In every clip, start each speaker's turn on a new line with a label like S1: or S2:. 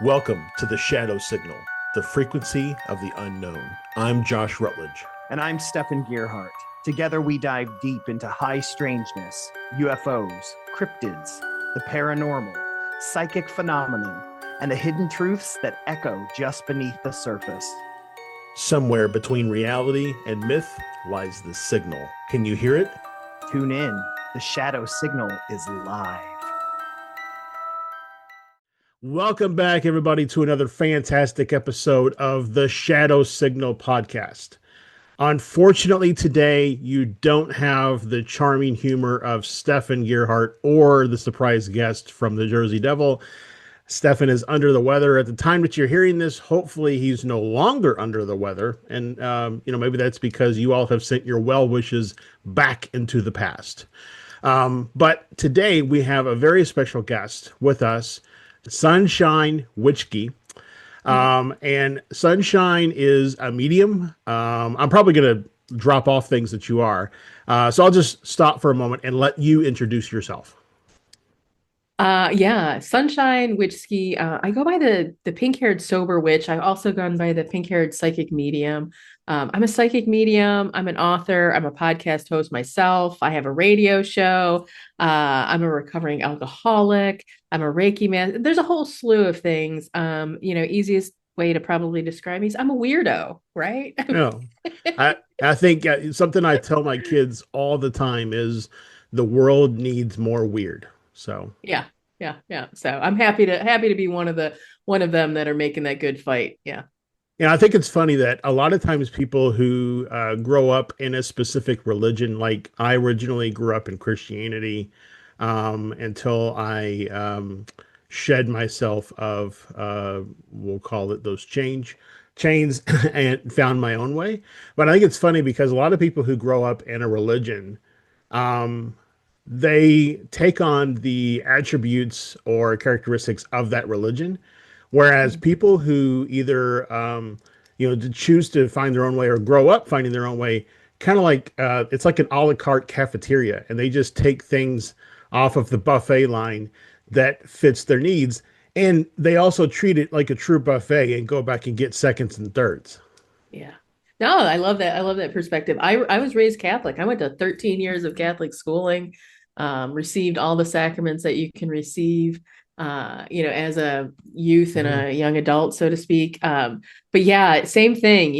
S1: Welcome to the Shadow Signal, the frequency of the unknown. I'm Josh Rutledge.
S2: And I'm Stefan Gearhart. Together we dive deep into high strangeness, UFOs, cryptids, the paranormal, psychic phenomenon, and the hidden truths that echo just beneath the surface.
S1: Somewhere between reality and myth lies the signal. Can you hear it?
S2: Tune in. The Shadow Signal is live.
S1: Welcome back, everybody, to another fantastic episode of the Shadow Signal podcast. Unfortunately, today you don't have the charming humor of Stefan Gearhart or the surprise guest from the Jersey Devil. Stefan is under the weather at the time that you're hearing this. Hopefully, he's no longer under the weather, and maybe that's because you all have sent your well wishes back into the past. But today we have a very special guest with us, Sunshine Witchski. And Sunshine is a medium. I'm probably going to drop off things that you are. So I'll just stop for a moment and let you introduce yourself.
S3: Yeah, Sunshine Witchski. I go by the pink-haired sober witch. I've also gone by the pink-haired psychic medium. I'm a psychic medium. I'm an author. I'm a podcast host myself. I have a radio show. I'm a recovering alcoholic. I'm a Reiki man. There's a whole slew of things. Easiest way to probably describe me is I'm a weirdo, right?
S1: No, I think something I tell my kids all the time is the world needs more weird. So
S3: Yeah, yeah. So I'm happy to be one of them that are making that good fight. Yeah.
S1: yeah, I think it's funny that a lot of times people who grow up in a specific religion, like I originally grew up in Christianity, until I shed myself of, we'll call it those chains and found my own way. But I think it's funny because a lot of people who grow up in a religion, um, they take on the attributes or characteristics of that religion. Whereas people who either, choose to find their own way or grow up finding their own way, kind of like it's like an a la carte cafeteria, and they just take things off of the buffet line that fits their needs. And they also treat it like a true buffet and go back and get seconds and thirds.
S3: Yeah. No, I love that. I love that perspective. I was raised Catholic. I went to 13 years of Catholic schooling, received all the sacraments that you can receive, as a youth and a young adult, so to speak. But yeah, same thing.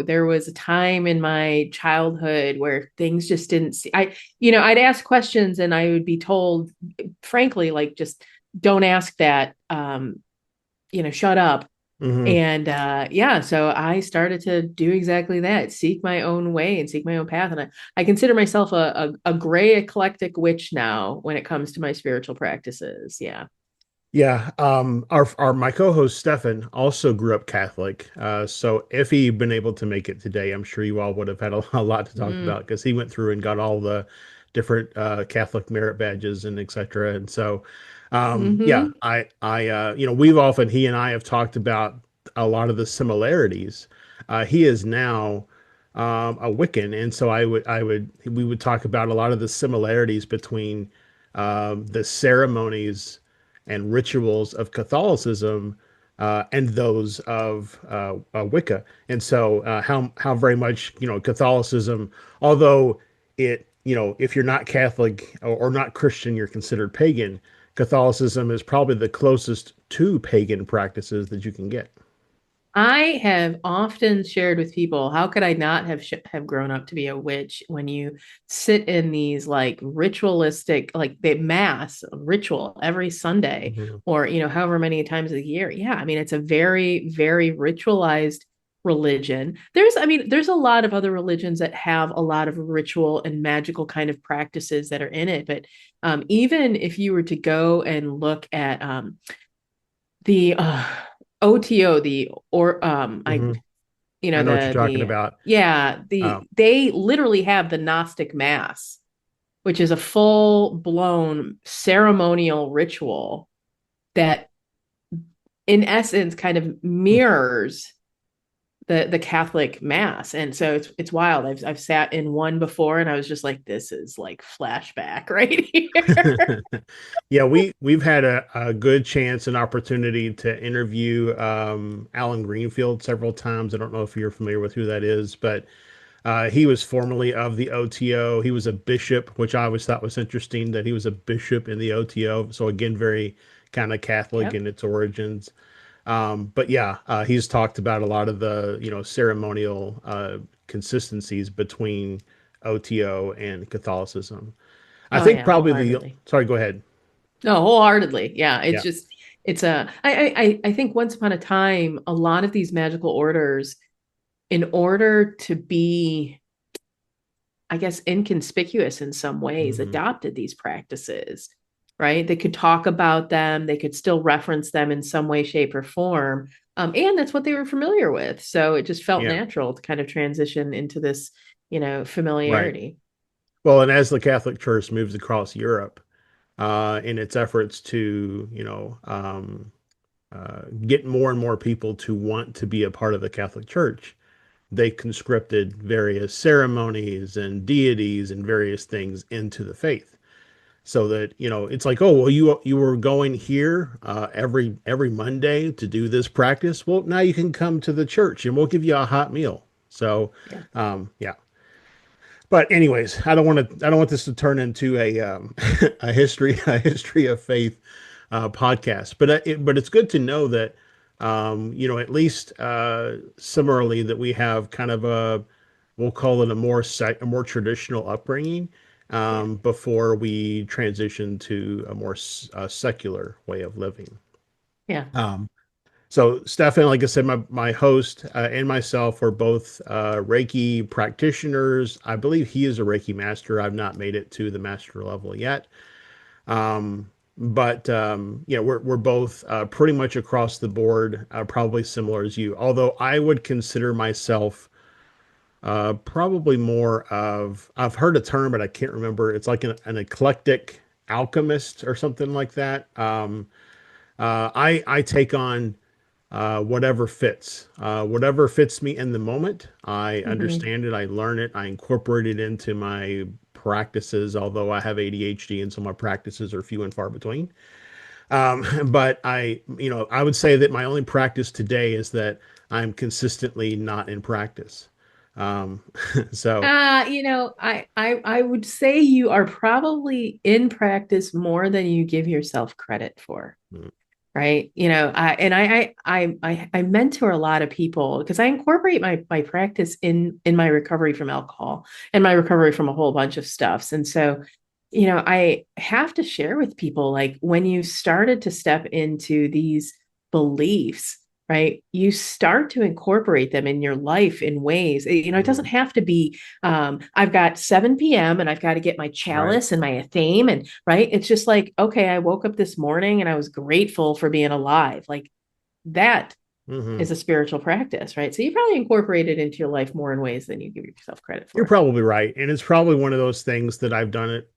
S3: There was a time in my childhood where things just didn't see. I'd ask questions and I would be told, frankly, like just don't ask that. Shut up.
S1: Mm-hmm.
S3: And so I started to do exactly that, seek my own way and seek my own path. And I consider myself a gray eclectic witch now when it comes to my spiritual practices. Yeah.
S1: Yeah, our my co-host Stefan also grew up Catholic. So if he'd been able to make it today, I'm sure you all would have had a lot to talk about because he went through and got all the different Catholic merit badges and etc. And so, yeah,
S3: Mm-hmm.
S1: we've often he and I have talked about a lot of the similarities. He is now a Wiccan, and so we would talk about a lot of the similarities between the ceremonies and rituals of Catholicism and those of Wicca. And so how very much, Catholicism, although it, if you're not Catholic or not Christian, you're considered pagan. Catholicism is probably the closest to pagan practices that you can get.
S3: I have often shared with people, how could I not have grown up to be a witch when you sit in these like ritualistic, like the mass ritual every Sunday
S1: Mhm.
S3: or, however many times a year. Yeah. I mean, it's a very, very ritualized religion. There's a lot of other religions that have a lot of ritual and magical kind of practices that are in it. But even if you were to go and look at the OTO, the or I
S1: Mhm.
S3: you
S1: I
S3: know
S1: know what you're talking
S3: the
S1: about.
S3: yeah,
S1: Um,
S3: they literally have the Gnostic Mass, which is a full blown ceremonial ritual that in essence kind of mirrors the Catholic mass. And so it's wild. I've sat in one before and I was just like, this is like flashback right here.
S1: Yeah, we've had a good chance and opportunity to interview Alan Greenfield several times. I don't know if you're familiar with who that is, but he was formerly of the OTO. He was a bishop, which I always thought was interesting that he was a bishop in the OTO. So again, very kind of Catholic
S3: Yep.
S1: in its origins. But yeah, he's talked about a lot of the ceremonial consistencies between OTO and Catholicism. I
S3: Oh
S1: think
S3: yeah,
S1: probably the
S3: wholeheartedly.
S1: sorry, go ahead.
S3: No, wholeheartedly. Yeah. It's
S1: Yeah.
S3: just it's a I think once upon a time, a lot of these magical orders, in order to be, I guess, inconspicuous in some ways,
S1: Hmm.
S3: adopted these practices, right? They could talk about them, they could still reference them in some way, shape, or form. And that's what they were familiar with. So it just felt
S1: Yeah.
S3: natural to kind of transition into this,
S1: Right.
S3: familiarity.
S1: Well, and as the Catholic Church moves across Europe in its efforts to, get more and more people to want to be a part of the Catholic Church, they conscripted various ceremonies and deities and various things into the faith. So that it's like, oh well, you were going here every Monday to do this practice. Well, now you can come to the church and we'll give you a hot meal. So,
S3: Yeah.
S1: yeah. But anyways, I don't want this to turn into a a history of faith podcast. But it's good to know that at least similarly that we have kind of a, we'll call it a more traditional upbringing
S3: Yeah.
S1: before we transition to a more secular way of living.
S3: Yeah.
S1: Um, so Stefan, like I said, my host and myself are both Reiki practitioners. I believe he is a Reiki master. I've not made it to the master level yet. But yeah, we're both pretty much across the board, probably similar as you. Although I would consider myself probably more of, I've heard a term, but I can't remember. It's like an eclectic alchemist or something like that. I take on whatever fits me in the moment. I
S3: Mhm.
S1: understand it. I learn it. I incorporate it into my practices. Although I have ADHD, and so my practices are few and far between. But I would say that my only practice today is that I'm consistently not in practice. Um, so
S3: I would say you are probably in practice more than you give yourself credit for.
S1: mm,
S3: Right. I mentor a lot of people because I incorporate my practice in my recovery from alcohol and my recovery from a whole bunch of stuffs. And so, I have to share with people, like, when you started to step into these beliefs, right, you start to incorporate them in your life in ways, it doesn't
S1: mhm,
S3: have to be, I've got 7 p.m. and I've got to get my
S1: right.
S3: chalice and my theme, and right, it's just like, okay, I woke up this morning and I was grateful for being alive. Like, that
S1: Hmm.
S3: is a spiritual practice, right? So you probably incorporate it into your life more in ways than you give yourself credit
S1: You're
S3: for.
S1: probably right, and it's probably one of those things that I've done it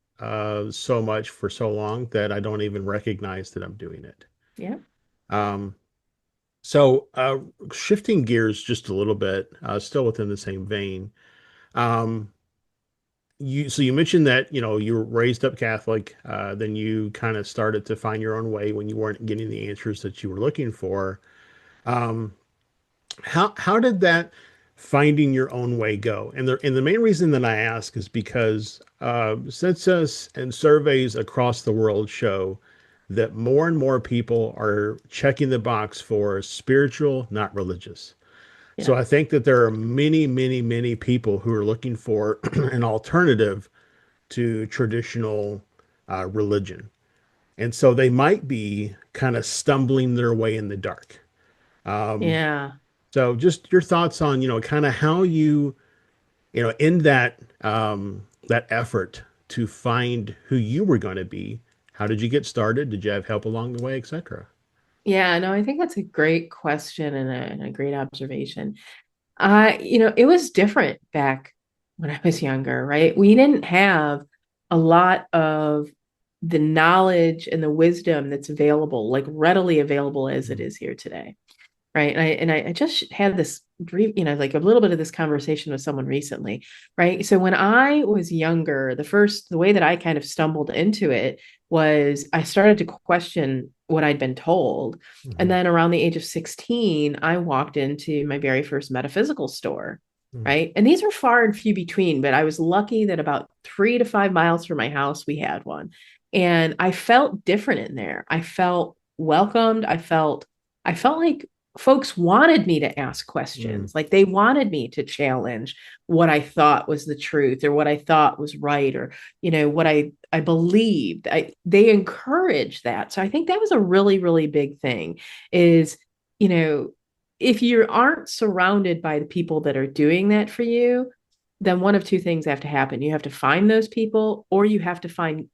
S1: so much for so long that I don't even recognize that I'm doing it.
S3: Yeah.
S1: Um, so shifting gears just a little bit, still within the same vein. Um, you mentioned that you were raised up Catholic, then you kind of started to find your own way when you weren't getting the answers that you were looking for. Um, how did that finding your own way go? And the main reason that I ask is because census and surveys across the world show that more and more people are checking the box for spiritual, not religious. So
S3: Yeah.
S1: I think that there are many, many, many people who are looking for an alternative to traditional religion. And so they might be kind of stumbling their way in the dark. Um,
S3: Yeah.
S1: so just your thoughts on, kind of how in that effort to find who you were going to be, how did you get started? Did you have help along the way, etc.?
S3: Yeah. No, I think that's a great question and a great observation. It was different back when I was younger, right? We didn't have a lot of the knowledge and the wisdom that's available, like readily available as it is here today. right? And I just had this brief, like a little bit of this conversation with someone recently, right? So when I was younger, the way that I kind of stumbled into it was I started to question what I'd been told. And
S1: Mhm.
S3: then around the age of 16, I walked into my very first metaphysical store,
S1: Mhm.
S3: right? And these were far and few between, but I was lucky that about 3 to 5 miles from my house, we had one. And I felt different in there. I felt welcomed. I felt like folks wanted me to ask
S1: Mhm.
S3: questions. Like they wanted me to challenge what I thought was the truth or what I thought was right or what I believed. They encouraged that. So I think that was a really really big thing is you know if you aren't surrounded by the people that are doing that for you, then one of two things have to happen. You have to find those people, or you have to find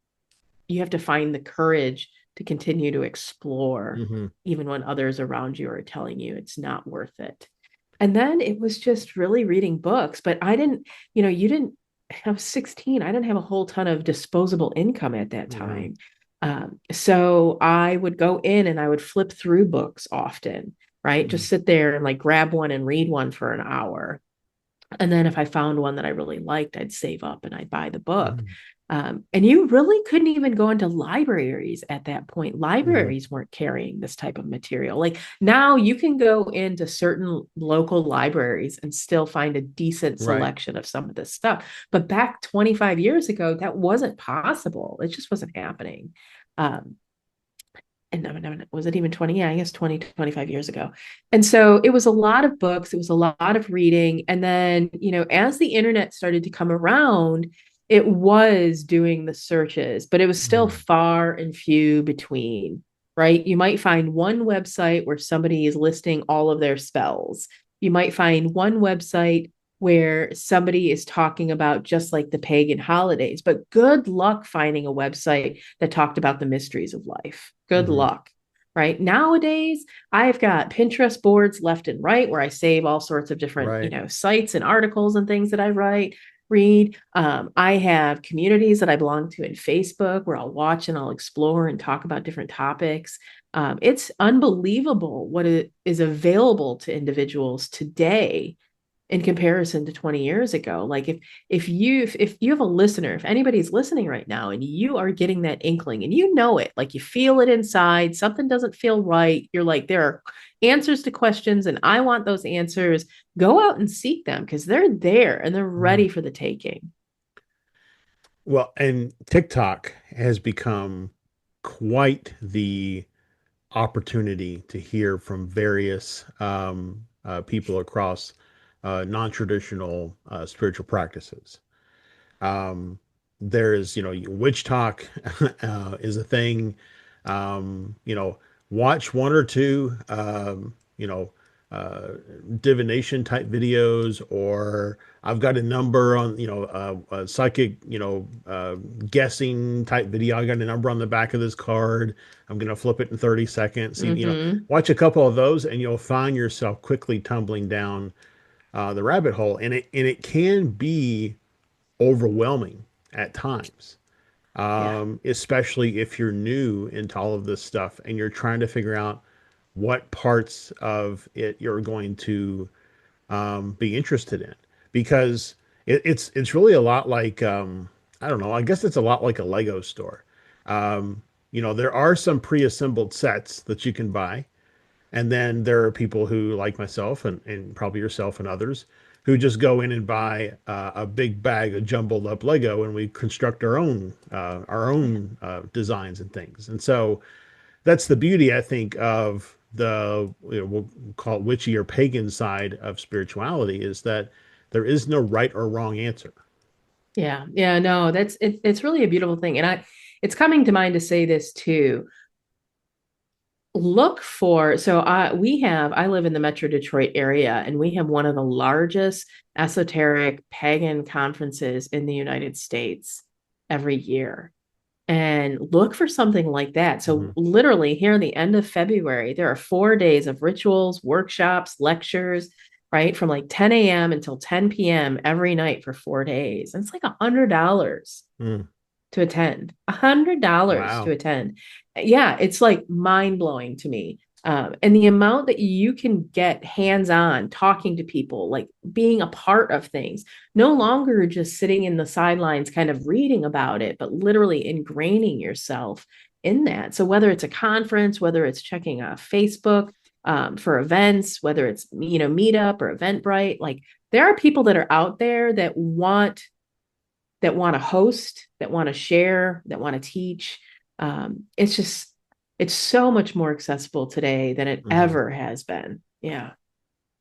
S3: the courage to continue to explore,
S1: Mhm.
S3: even when others around you are telling you it's not worth it. And then it was just really reading books. But I didn't, you didn't, I was 16. I didn't have a whole ton of disposable income at that
S1: Mhm.
S3: time. So I would go in and I would flip through books often, right? Just
S1: Mhm.
S3: sit there and like grab one and read one for an hour. And then if I found one that I really liked, I'd save up and I'd buy the book.
S1: Mhm.
S3: And you really couldn't even go into libraries at that point.
S1: Mhm.
S3: Libraries weren't carrying this type of material. Like now you can go into certain local libraries and still find a decent
S1: Right.
S3: selection of some of this stuff. But back 25 years ago, that wasn't possible. It just wasn't happening. Um, and no, was it even 20? Yeah, I guess 20, 25 years ago. And so it was a lot of books, it was a lot of reading. And then, as the internet started to come around, it was doing the searches, but it was still
S1: Mhm.
S3: far and few between, right? You might find one website where somebody is listing all of their spells. You might find one website where somebody is talking about just like the pagan holidays, but good luck finding a website that talked about the mysteries of life. Good
S1: Mhm.
S3: luck. Right nowadays, I've got Pinterest boards left and right where I save all sorts of different,
S1: Right.
S3: sites and articles and things that I read. I have communities that I belong to in Facebook where I'll watch and I'll explore and talk about different topics. It's unbelievable what is available to individuals today in comparison to 20 years ago. Like if you have a listener, if anybody's listening right now and you are getting that inkling and you know it, like you feel it inside, something doesn't feel right, you're like there are answers to questions and I want those answers, go out and seek them because they're there and they're
S1: Mhm.
S3: ready for the taking.
S1: Well, and TikTok has become quite the opportunity to hear from various people across non-traditional spiritual practices. Um, there's, witch talk is a thing. You know, watch one or two, uh, divination type videos, or I've got a number on, a psychic, guessing type video. I got a number on the back of this card. I'm going to flip it in 30 seconds.
S3: Mm-hmm.
S1: Watch a couple of those and you'll find yourself quickly tumbling down the rabbit hole. And it can be overwhelming at times,
S3: Yeah.
S1: especially if you're new into all of this stuff and you're trying to figure out what parts of it you're going to be interested in. Because it's really a lot like, I don't know, I guess it's a lot like a Lego store. There are some pre-assembled sets that you can buy, and then there are people who, like myself and probably yourself and others, who just go in and buy a big bag of jumbled up Lego, and we construct our own designs and things. And so that's the beauty, I think, of the, we'll call it witchy or pagan side of spirituality, is that there is no right or wrong answer.
S3: Yeah. Yeah. No, it's really a beautiful thing. And it's coming to mind to say this too. Look for I live in the Metro Detroit area and we have one of the largest esoteric pagan conferences in the United States every year, and look for something like that. So
S1: Hmm.
S3: literally here in the end of February there are 4 days of rituals, workshops, lectures, right, from like 10 a.m. until 10 p.m. every night for 4 days, and it's like $100
S1: Mm.
S3: to attend. $100 to
S1: Wow.
S3: attend. Yeah, it's like mind blowing to me. And the amount that you can get hands on talking to people, like being a part of things, no longer just sitting in the sidelines, kind of reading about it, but literally ingraining yourself in that. So whether it's a conference, whether it's checking Facebook for events, whether it's, Meetup or Eventbrite, like there are people that are out there that want to host, that want to share, that want to teach. It's just, it's so much more accessible today than it
S1: Hmm.
S3: ever has been. Yeah.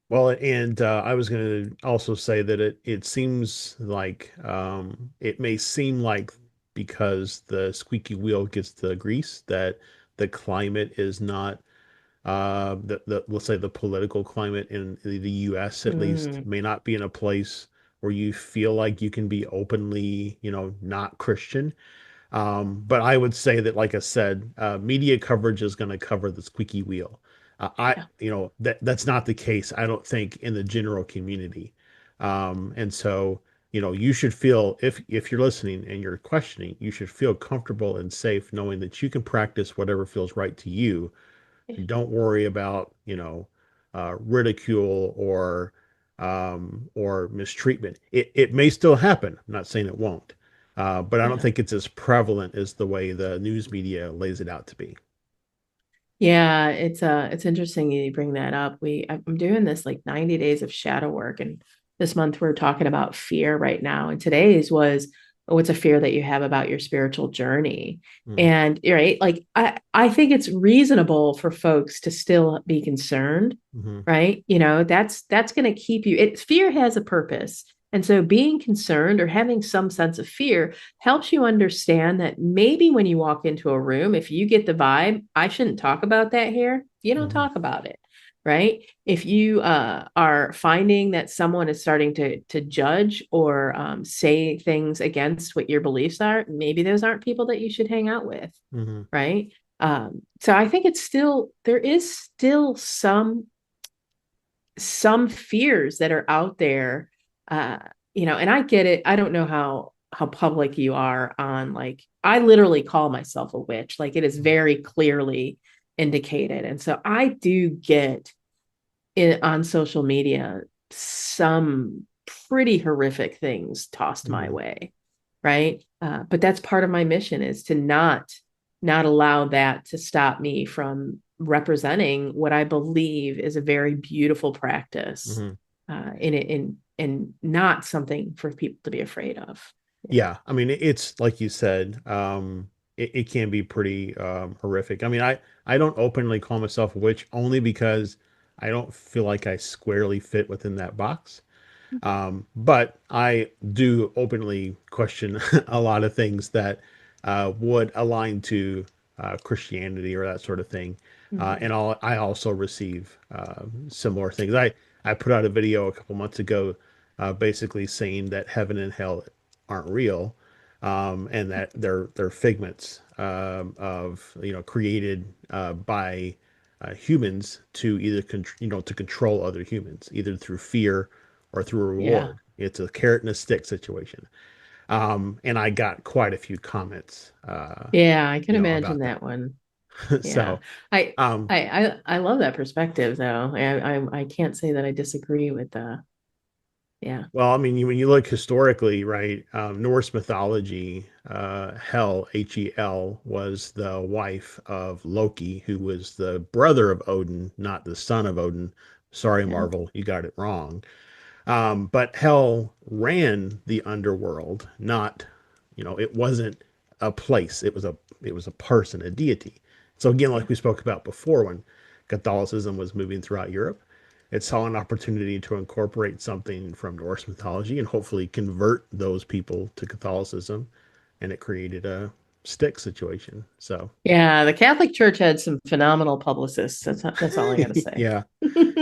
S1: Well, and I was going to also say that it seems like it may seem like because the squeaky wheel gets the grease that the climate is not the let's say the political climate in the US at least
S3: Mm,
S1: may not be in a place where you feel like you can be openly, not Christian. But I would say that, like I said, media coverage is going to cover the squeaky wheel.
S3: yeah.
S1: That's not the case, I don't think, in the general community. And so, you should feel if you're listening and you're questioning, you should feel comfortable and safe knowing that you can practice whatever feels right to you. And don't worry about, ridicule or mistreatment. It may still happen. I'm not saying it won't. But I don't
S3: Yeah.
S1: think it's as prevalent as the way the news media lays it out to be.
S3: Yeah, it's interesting you bring that up. I'm doing this like 90 days of shadow work, and this month we're talking about fear right now. And today's was, what's a fear that you have about your spiritual journey?
S1: Mm,
S3: And you're right, like I think it's reasonable for folks to still be concerned,
S1: hmm
S3: right? That's going to keep you. Fear has a purpose. And so being concerned or having some sense of fear helps you understand that maybe when you walk into a room, if you get the vibe, I shouldn't talk about that here, you don't
S1: hmm
S3: talk about it, right? If you are finding that someone is starting to judge or say things against what your beliefs are, maybe those aren't people that you should hang out with,
S1: hmm
S3: right? So I think there is still some fears that are out there, uh and I get it. I don't know how public you are on, like, I literally call myself a witch, like it is very clearly indicated, and so I do get it on social media, some pretty horrific things tossed my
S1: hmm
S3: way, right? But that's part of my mission, is to not allow that to stop me from representing what I believe is a very beautiful practice,
S1: hmm
S3: in not something for people to be afraid of. Yeah.
S1: Yeah, I mean, it's like you said, it can be pretty horrific. I mean, I don't openly call myself a witch only because I don't feel like I squarely fit within that box. But I do openly question a lot of things that would align to Christianity or that sort of thing.
S3: Mhm.
S1: I also receive similar things. I put out a video a couple months ago, basically saying that heaven and hell aren't real, and that they're figments of, created by humans to either to control other humans, either through fear or through a
S3: Yeah.
S1: reward. It's a carrot and a stick situation. And I got quite a few comments,
S3: Yeah, I can imagine
S1: about that.
S3: that one. Yeah.
S1: So,
S3: I
S1: um,
S3: I love that perspective though. I can't say that I disagree with yeah.
S1: well, I mean, when you look historically, right, Norse mythology, Hel, Hel, was the wife of Loki, who was the brother of Odin, not the son of Odin. Sorry,
S3: Yeah.
S1: Marvel, you got it wrong. But Hell ran the underworld, not, it wasn't a place. It was a person, a deity. So again,
S3: Yeah.
S1: like we spoke about before, when Catholicism was moving throughout Europe, it saw an opportunity to incorporate something from Norse mythology and hopefully convert those people to Catholicism, and it created a stick situation. So
S3: Yeah, the Catholic Church had some phenomenal publicists. That's all I got to say.
S1: yeah,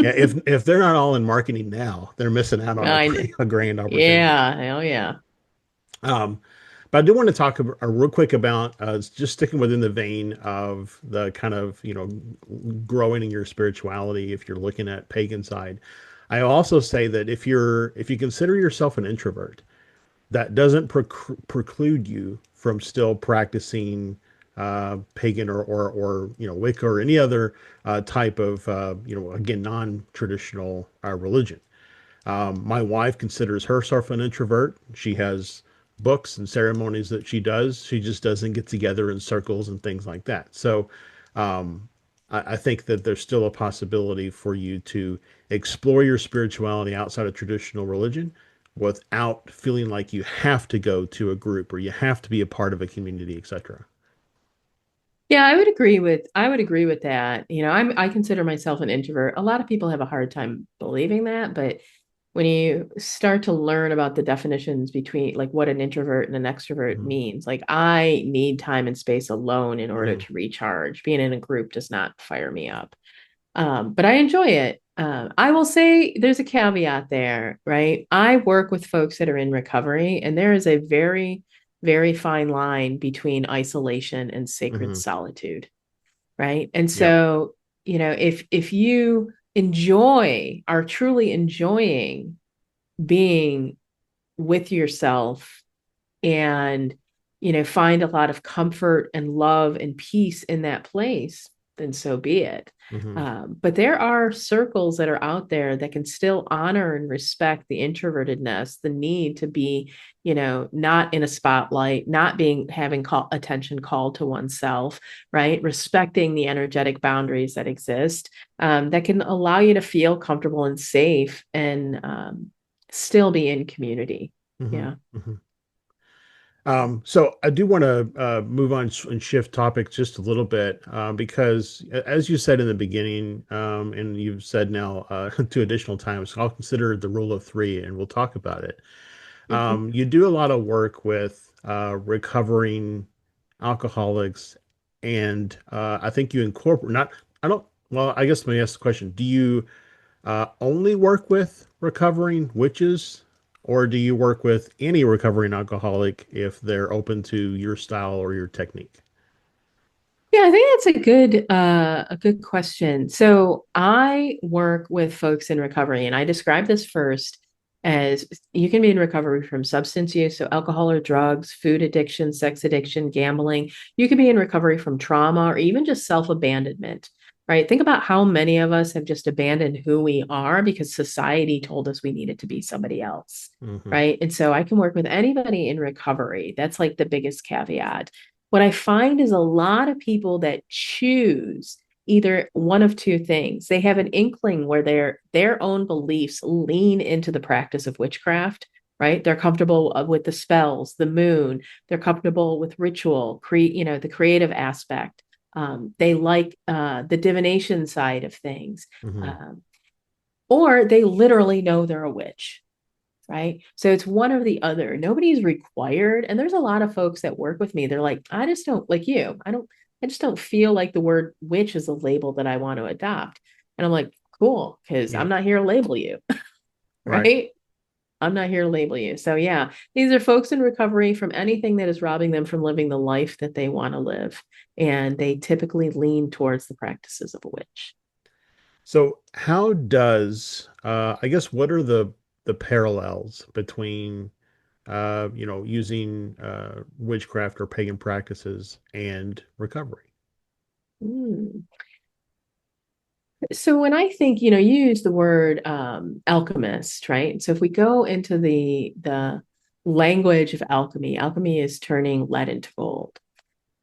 S1: yeah. If they're not all in marketing now, they're missing out on
S3: I
S1: a grand opportunity.
S3: Yeah, hell yeah.
S1: Um, but I do want to talk real quick about just sticking within the vein of the kind of, growing in your spirituality. If you're looking at pagan side, I also say that if you consider yourself an introvert, that doesn't preclude you from still practicing pagan or Wicca or any other type of again non-traditional religion. My wife considers herself an introvert. She has books and ceremonies that she does. She just doesn't get together in circles and things like that. So um, I think that there's still a possibility for you to explore your spirituality outside of traditional religion without feeling like you have to go to a group or you have to be a part of a community, etc.
S3: Yeah, I would agree with that. I consider myself an introvert. A lot of people have a hard time believing that, but when you start to learn about the definitions between like what an introvert and an extrovert
S1: Hmm.
S3: means, like I need time and space alone in order
S1: Hmm.
S3: to recharge. Being in a group does not fire me up. But I enjoy it. I will say there's a caveat there, right? I work with folks that are in recovery, and there is a very, very fine line between isolation and sacred
S1: Hmm.
S3: solitude, right? And
S1: Yep.
S3: so, if you are truly enjoying being with yourself and find a lot of comfort and love and peace in that place, then so be it.
S1: Hmm.
S3: But there are circles that are out there that can still honor and respect the introvertedness, the need to be, not in a spotlight, not being having attention called to oneself, right? Respecting the energetic boundaries that exist, that can allow you to feel comfortable and safe and still be in community.
S1: Hmm.
S3: Yeah.
S1: Hmm. So I do want to move on and shift topics just a little bit because, as you said in the beginning, and you've said now two additional times, I'll consider the rule of three, and we'll talk about it.
S3: Mhm.
S1: You do a lot of work with recovering alcoholics, and I think you incorporate not. I don't. Well, I guess let me ask the question: do you only work with recovering witches, or do you work with any recovering alcoholic if they're open to your style or your technique?
S3: Yeah, I think that's a good question. So I work with folks in recovery, and I describe this first as you can be in recovery from substance use, so alcohol or drugs, food addiction, sex addiction, gambling. You could be in recovery from trauma or even just self-abandonment, right? Think about how many of us have just abandoned who we are because society told us we needed to be somebody else,
S1: Hmm.
S3: right? And so I can work with anybody in recovery. That's like the biggest caveat. What I find is a lot of people that choose either one of two things. They have an inkling where their own beliefs lean into the practice of witchcraft, right? They're comfortable with the spells, the moon. They're comfortable with ritual, the creative aspect. They like the divination side of things,
S1: Hmm.
S3: um, or they literally know they're a witch, right? So it's one or the other. Nobody's required. And there's a lot of folks that work with me. They're like, I just don't like you. I just don't feel like the word witch is a label that I want to adopt. And I'm like, cool, because I'm
S1: Yep.
S3: not here to label you,
S1: Right.
S3: right? I'm not here to label you. So yeah, these are folks in recovery from anything that is robbing them from living the life that they want to live. And they typically lean towards the practices of a witch.
S1: So how does I guess what are the parallels between using witchcraft or pagan practices and recovery?
S3: Mm. So when I think, you use the word alchemist, right? So if we go into the language of alchemy, alchemy is turning lead into gold.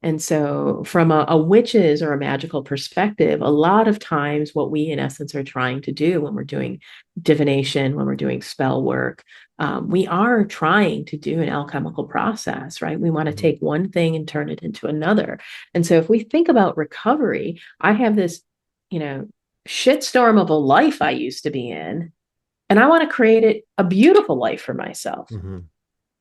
S3: And so, from a witch's or a magical perspective, a lot of times what we, in essence, are trying to do when we're doing divination, when we're doing spell work, we are trying to do an alchemical process, right? We want to
S1: Hmm.
S3: take one thing and turn it into another. And so, if we think about recovery, I have this, you know, shitstorm of a life I used to be in, and I want to create a beautiful life for myself.
S1: Hmm.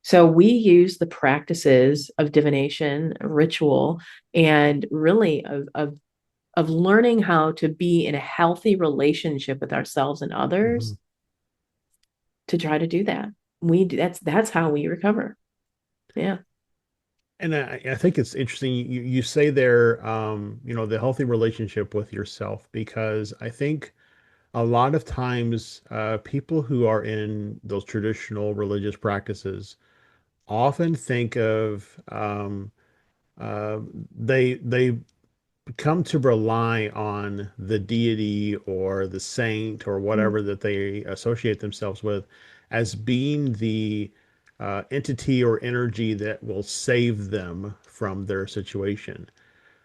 S3: So we use the practices of divination, ritual, and really of learning how to be in a healthy relationship with ourselves and
S1: Hmm.
S3: others to try to do that. That's how we recover. Yeah.
S1: And I think it's interesting you say there, the healthy relationship with yourself, because I think a lot of times people who are in those traditional religious practices often think of uh, they come to rely on the deity or the saint or
S3: Mm.
S1: whatever that they associate themselves with as being the entity or energy that will save them from their situation.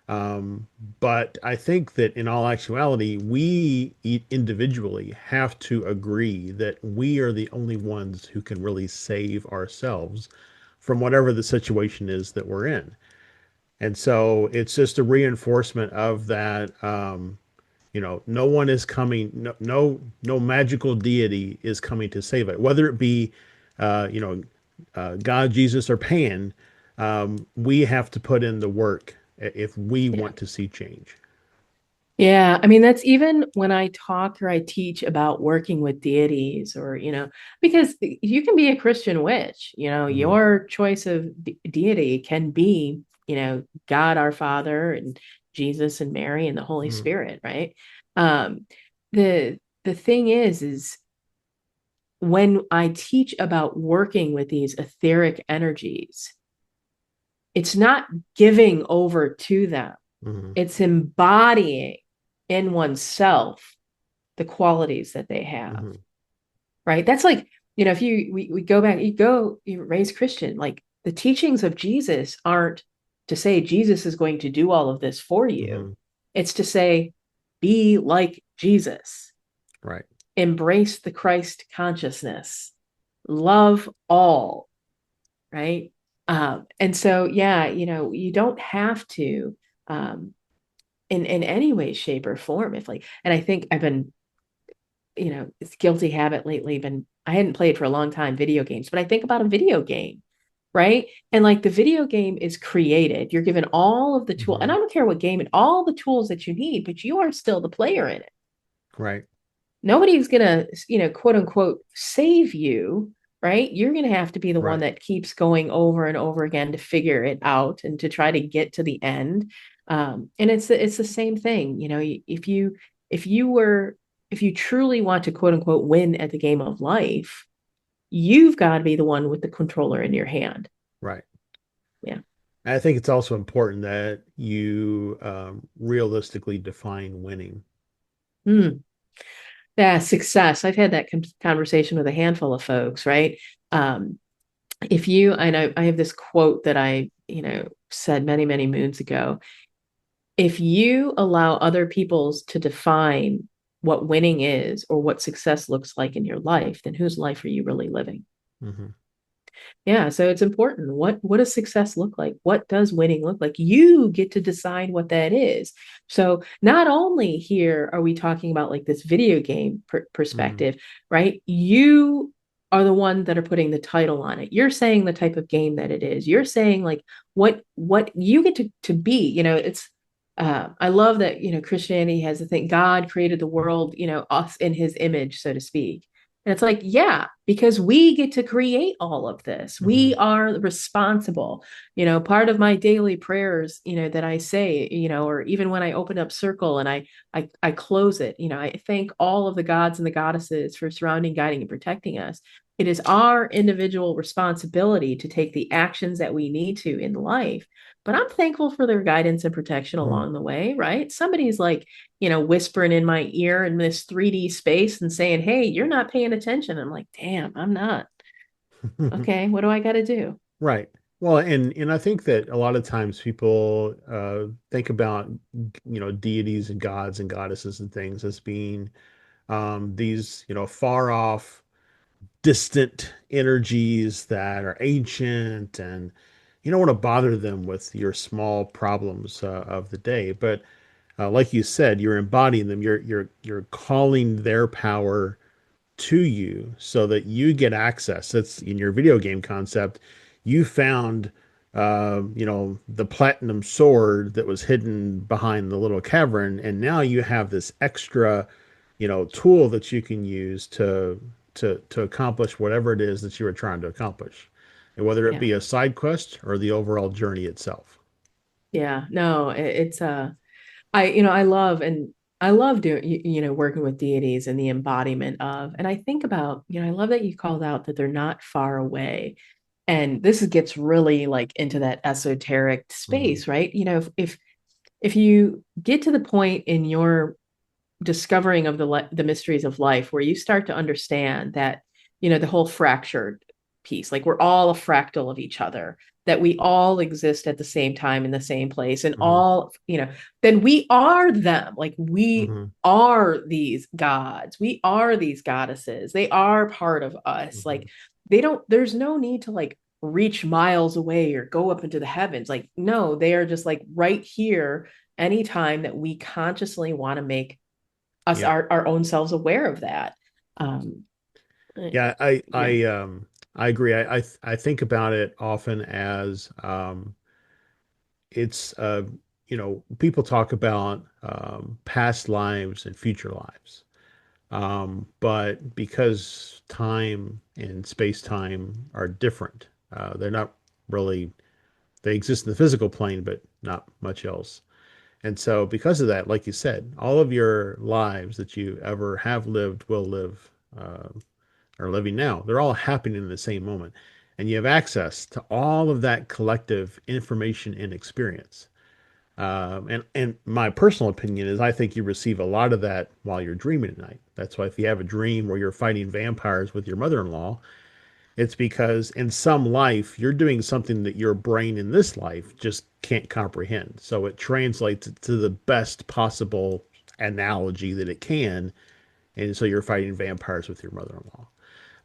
S1: Um, but I think that in all actuality, we individually have to agree that we are the only ones who can really save ourselves from whatever the situation is that we're in. And so it's just a reinforcement of that. No one is coming, no magical deity is coming to save it, whether it be, uh, you know, God, Jesus, or Pan. We have to put in the work if we
S3: Yeah.
S1: want to see change.
S3: Yeah, I mean, that's even when I talk or I teach about working with deities or, because you can be a Christian witch,
S1: Hmm.
S3: your choice of deity can be, God our Father and Jesus and Mary and the Holy
S1: Hmm.
S3: Spirit, right? Um, the thing is when I teach about working with these etheric energies, it's not giving over to them.
S1: Hmm.
S3: It's embodying in oneself the qualities that they have,
S1: Hmm.
S3: right? That's like, if we go back, you raise Christian, like the teachings of Jesus aren't to say Jesus is going to do all of this for you.
S1: Hmm.
S3: It's to say, be like Jesus,
S1: Right.
S3: embrace the Christ consciousness, love all, right? And so, yeah, you don't have to, um, in any way, shape, or form. If like, and I think I've been, it's guilty habit lately. Been I hadn't played for a long time video games, but I think about a video game, right? And like the video game is created. You're given all of the tools, and
S1: Hmm.
S3: I don't care what game and all the tools that you need, but you are still the player in it.
S1: Right.
S3: Nobody's gonna, quote unquote, save you, right? You're gonna have to be the one
S1: Right.
S3: that keeps going over and over again to figure it out and to try to get to the end. And it's the same thing, if you were if you truly want to, quote unquote, win at the game of life, you've got to be the one with the controller in your hand.
S1: Right.
S3: Yeah.
S1: I think it's also important that you realistically define winning.
S3: Hmm. Yeah, success. I've had that conversation with a handful of folks, right? Um, if you, I know I have this quote that I, said many, many moons ago. If you allow other people's to define what winning is or what success looks like in your life, then whose life are you really living?
S1: Hmm.
S3: Yeah, so it's important. What does success look like? What does winning look like? You get to decide what that is. So not only here are we talking about like this video game
S1: Hmm.
S3: perspective, right? You are the one that are putting the title on it. You're saying the type of game that it is. You're saying like what you get to be. It's I love that Christianity has the thing God created the world, us in His image, so to speak. And it's like, yeah, because we get to create all of this.
S1: Hmm.
S3: We are responsible. Part of my daily prayers, that I say, or even when I open up Circle and I close it, I thank all of the gods and the goddesses for surrounding, guiding, and protecting us. It is our individual responsibility to take the actions that we need to in life. But I'm thankful for their guidance and protection
S1: Hmm.
S3: along the way, right? Somebody's like, whispering in my ear in this 3D space and saying, hey, you're not paying attention. I'm like, damn, I'm not. Okay, what do I got to do?
S1: Right. Well, and I think that a lot of times people think about deities and gods and goddesses and things as being these far off, distant energies that are ancient, and you don't want to bother them with your small problems of the day. But like you said, you're embodying them. You're calling their power to you so that you get access. That's in your video game concept. You found, the platinum sword that was hidden behind the little cavern, and now you have this extra, tool that you can use to accomplish whatever it is that you were trying to accomplish, and whether it
S3: Yeah.
S1: be a side quest or the overall journey itself.
S3: Yeah. No, it's I love doing working with deities and the embodiment of, and I think about, I love that you called out that they're not far away. and this gets really like into that esoteric
S1: Hmm.
S3: space, right? If you get to the point in your discovering of the mysteries of life where you start to understand that, the whole fractured piece, like we're all a fractal of each other, that we all exist at the same time in the same place, and
S1: Hmm.
S3: all, then we are them. Like we
S1: Hmm.
S3: are these gods, we are these goddesses, they are part of us.
S1: Hmm.
S3: Like there's no need to like reach miles away or go up into the heavens. Like, no, they are just like right here anytime that we consciously want to make us
S1: Yeah.
S3: our own selves aware of that. Um,
S1: Yeah,
S3: yeah.
S1: I agree. I think about it often as it's people talk about past lives and future lives. But because time and space time are different, they're not really, they exist in the physical plane, but not much else. And so, because of that, like you said, all of your lives that you ever have lived, will live, are living now, they're all happening in the same moment. And you have access to all of that collective information and experience. And my personal opinion is I think you receive a lot of that while you're dreaming at night. That's why if you have a dream where you're fighting vampires with your mother-in-law, it's because in some life you're doing something that your brain in this life just can't comprehend. So it translates it to the best possible analogy that it can. And so you're fighting vampires with your mother-in-law.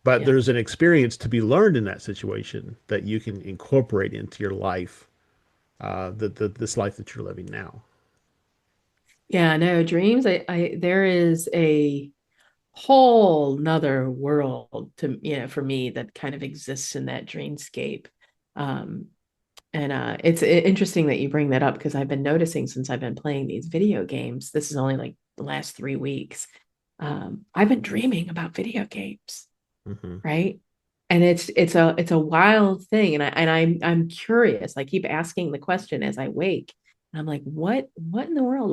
S1: But
S3: Yeah.
S1: there's an experience to be learned in that situation that you can incorporate into your life, this life that you're living now.
S3: Yeah, no, dreams. There is a whole nother world to, for me that kind of exists in that dreamscape. Um, and it's interesting that you bring that up because I've been noticing since I've been playing these video games, this is only like the last 3 weeks. I've been dreaming about video games,
S1: Hmm.
S3: right? And it's a wild thing, and I'm curious. I keep asking the question as I wake. And I'm like, what in the world?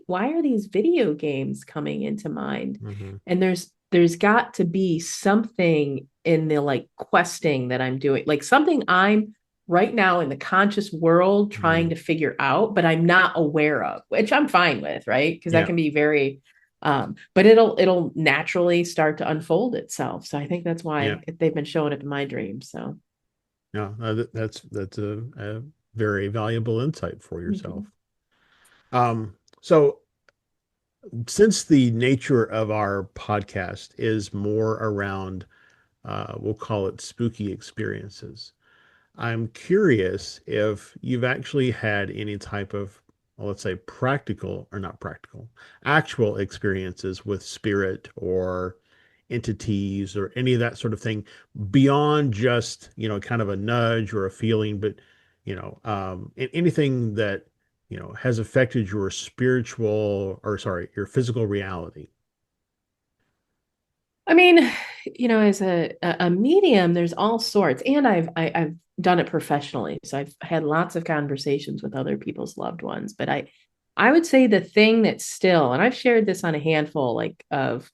S3: Why are these video games coming into mind?
S1: Hmm.
S3: And there's got to be something in the like questing that I'm doing, like something I'm right now in the conscious world trying
S1: Hmm.
S3: to figure out, but I'm not aware of, which I'm fine with, right? Because that
S1: Yeah.
S3: can be very but it'll naturally start to unfold itself. So I think that's
S1: Yeah.
S3: why they've been showing up in my dreams. So
S1: No, that's a very valuable insight for
S3: mhm.
S1: yourself. So since the nature of our podcast is more around, we'll call it spooky experiences, I'm curious if you've actually had any type of, well, let's say practical or not practical, actual experiences with spirit or entities or any of that sort of thing beyond just, kind of a nudge or a feeling, but, anything that, has affected your spiritual, or sorry, your physical reality.
S3: I mean, as a medium, there's all sorts, and I've done it professionally, so I've had lots of conversations with other people's loved ones. But I would say the thing that still, and I've shared this on a handful like of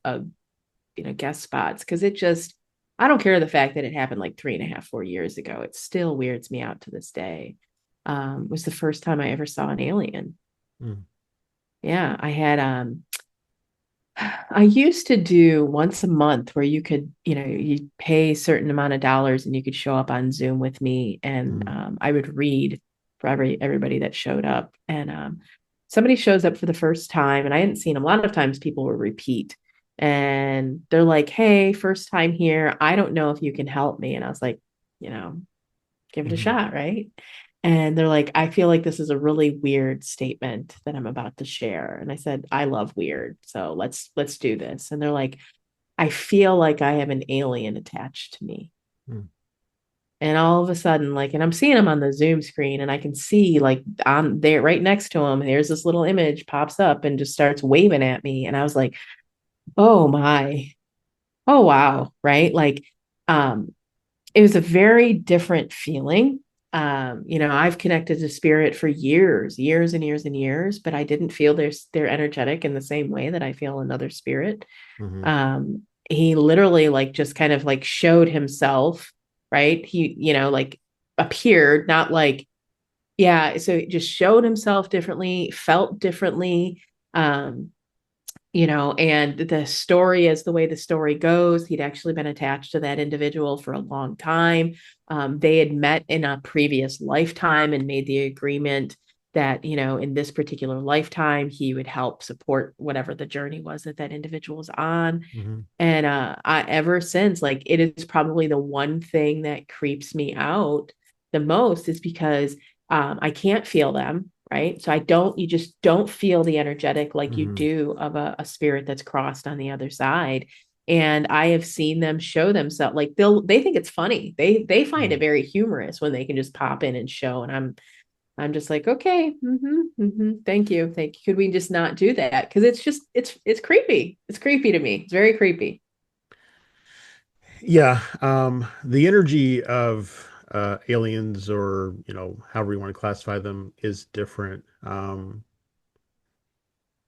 S3: guest spots because it just, I don't care the fact that it happened like 3.5, 4 years ago. It still weirds me out to this day. Was the first time I ever saw an alien.
S1: Mm.
S3: Yeah, I used to do once a month where you could, you pay a certain amount of dollars and you could show up on Zoom with me, and
S1: Mm.
S3: I would read for everybody that showed up. And somebody shows up for the first time, and I hadn't seen them. A lot of times people will repeat, and they're like, "Hey, first time here. I don't know if you can help me." And I was like, you know, give it a
S1: Mhm.
S3: shot, right? And they're like, I feel like this is a really weird statement that I'm about to share. And I said, I love weird. So let's do this. And they're like, I feel like I have an alien attached to me.
S1: Mm.
S3: And all of a sudden, like, and I'm seeing them on the Zoom screen, and I can see like on there right next to him, there's this little image pops up and just starts waving at me. And I was like, oh my, oh wow, right? Like, um, it was a very different feeling. I've connected to spirit for years, years and years and years, but I didn't feel they're energetic in the same way that I feel another spirit.
S1: Mhm.
S3: He literally like just kind of like showed himself right? He, like appeared, not like, yeah. So it just showed himself differently, felt differently. Um, and the story, as the way the story goes, he'd actually been attached to that individual for a long time. They had met in a previous lifetime and made the agreement that, in this particular lifetime, he would help support whatever the journey was that that individual was on.
S1: Hmm.
S3: And I ever since, like, it is probably the one thing that creeps me out the most is because I can't feel them, right? So you just don't feel the energetic like you
S1: Hmm.
S3: do of a spirit that's crossed on the other side. And I have seen them show themselves like they think it's funny. They find it
S1: Hmm.
S3: very humorous when they can just pop in and show. And I'm just like, okay, thank you, thank you. Could we just not do that? Because it's creepy. It's creepy to me. It's very creepy.
S1: Yeah, the energy of aliens, or however you want to classify them, is different.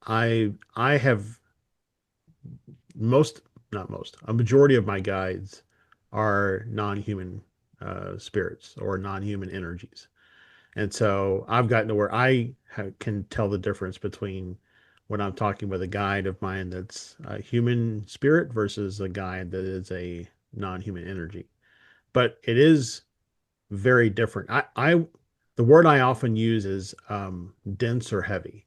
S1: I have most, not most, a majority of my guides are non-human spirits or non-human energies. And so I've gotten to where can tell the difference between when I'm talking with a guide of mine that's a human spirit versus a guide that is a non-human energy. But it is very different. The word I often use is dense or heavy.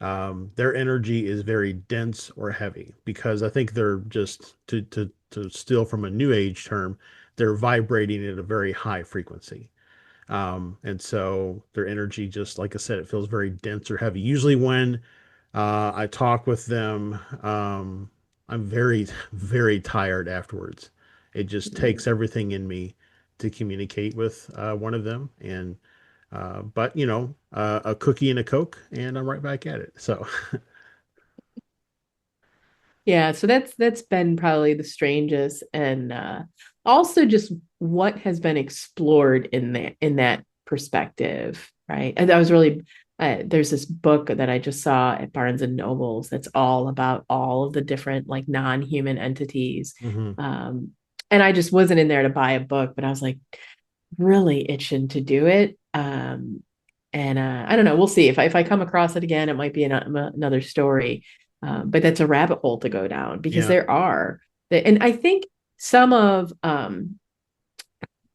S1: Their energy is very dense or heavy because I think they're just to steal from a new age term, they're vibrating at a very high frequency. And so their energy, just like I said, it feels very dense or heavy. Usually when I talk with them, I'm very, very tired afterwards. It just takes everything in me to communicate with one of them. And, but a cookie and a Coke, and I'm right back at it. So,
S3: Yeah, so that's been probably the strangest, and also just what has been explored in that perspective, right? And I was really there's this book that I just saw at Barnes and Nobles that's all about all of the different like non-human entities.
S1: hmm.
S3: Um, and I just wasn't in there to buy a book, but I was like really itching to do it. And I don't know. We'll see if I come across it again. It might be another story, but that's a rabbit hole to go down because
S1: Yeah.
S3: there are, and I think some of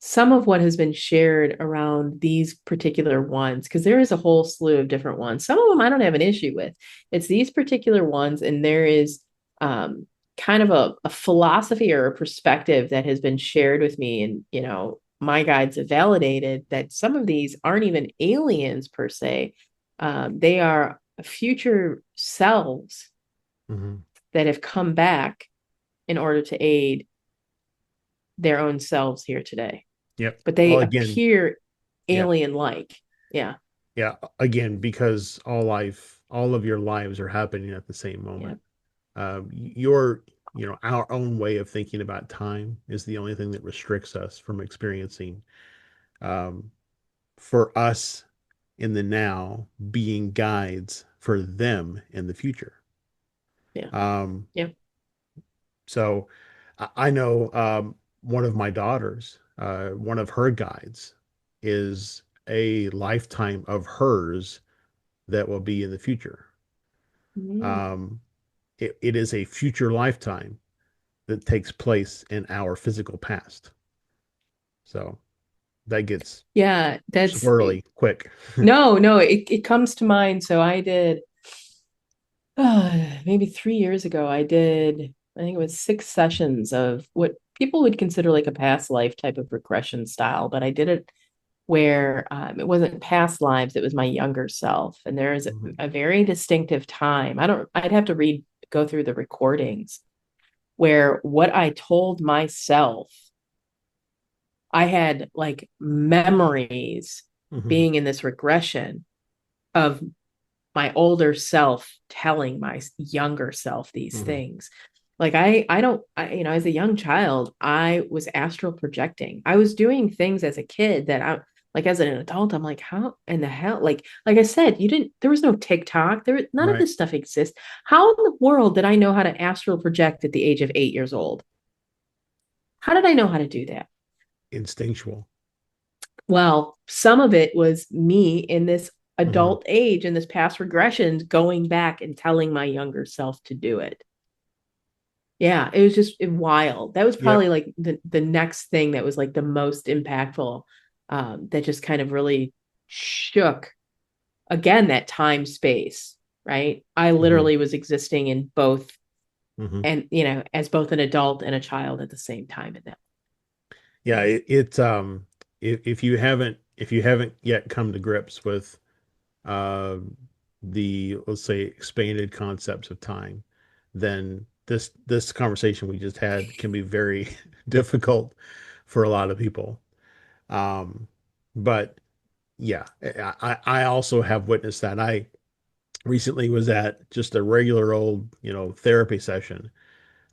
S3: some of what has been shared around these particular ones, because there is a whole slew of different ones. Some of them I don't have an issue with. It's these particular ones, and there is um, kind of a philosophy or a perspective that has been shared with me, and my guides have validated that some of these aren't even aliens per se. They are future selves
S1: Hmm.
S3: that have come back in order to aid their own selves here today,
S1: Yep.
S3: but they
S1: Well, again,
S3: appear
S1: yeah.
S3: alien like. Yeah.
S1: Yeah. Again, because all of your lives are happening at the same
S3: Yeah.
S1: moment. Your, our own way of thinking about time is the only thing that restricts us from experiencing, um, for us in the now, being guides for them in the future.
S3: Yeah.
S1: Um,
S3: Yeah.
S1: so I know, one of my daughters, one of her guides is a lifetime of hers that will be in the future.
S3: Mm.
S1: Um, it is a future lifetime that takes place in our physical past. So that gets
S3: Yeah. That's
S1: swirly quick.
S3: no, no, it comes to mind. So I did maybe 3 years ago, I think it was 6 sessions of what people would consider like a past life type of regression style, but I did it where it wasn't past lives, it was my younger self. And there is
S1: Mhm.
S3: a very distinctive time. I'd have to go through the recordings where what I told myself, I had like memories
S1: Mhm.
S3: being in this regression of my older self telling my younger self these
S1: Mhm.
S3: things. Like I don't as a young child I was astral projecting. I was doing things as a kid that I like as an adult I'm like how in the hell, like I said, you didn't there was no TikTok, none of
S1: Right.
S3: this stuff exists. How in the world did I know how to astral project at the age of 8 years old? How did I know how to do that?
S1: instinctual.
S3: Well, some of it was me in this
S1: Hmm.
S3: adult age in this past regressions going back and telling my younger self to do it. Yeah, it was just wild. That was
S1: Yep.
S3: probably like the next thing that was like the most impactful, that just kind of really shook again that time space, right? I
S1: Hmm.
S3: literally was existing in both,
S1: Hmm.
S3: and as both an adult and a child at the same time in that.
S1: Yeah,
S3: Yeah.
S1: if you haven't yet come to grips with uh, the, let's say, expanded concepts of time, then this conversation we just had can be very difficult for a lot of people. Um, but yeah, I also have witnessed that. I recently was at just a regular old, therapy session.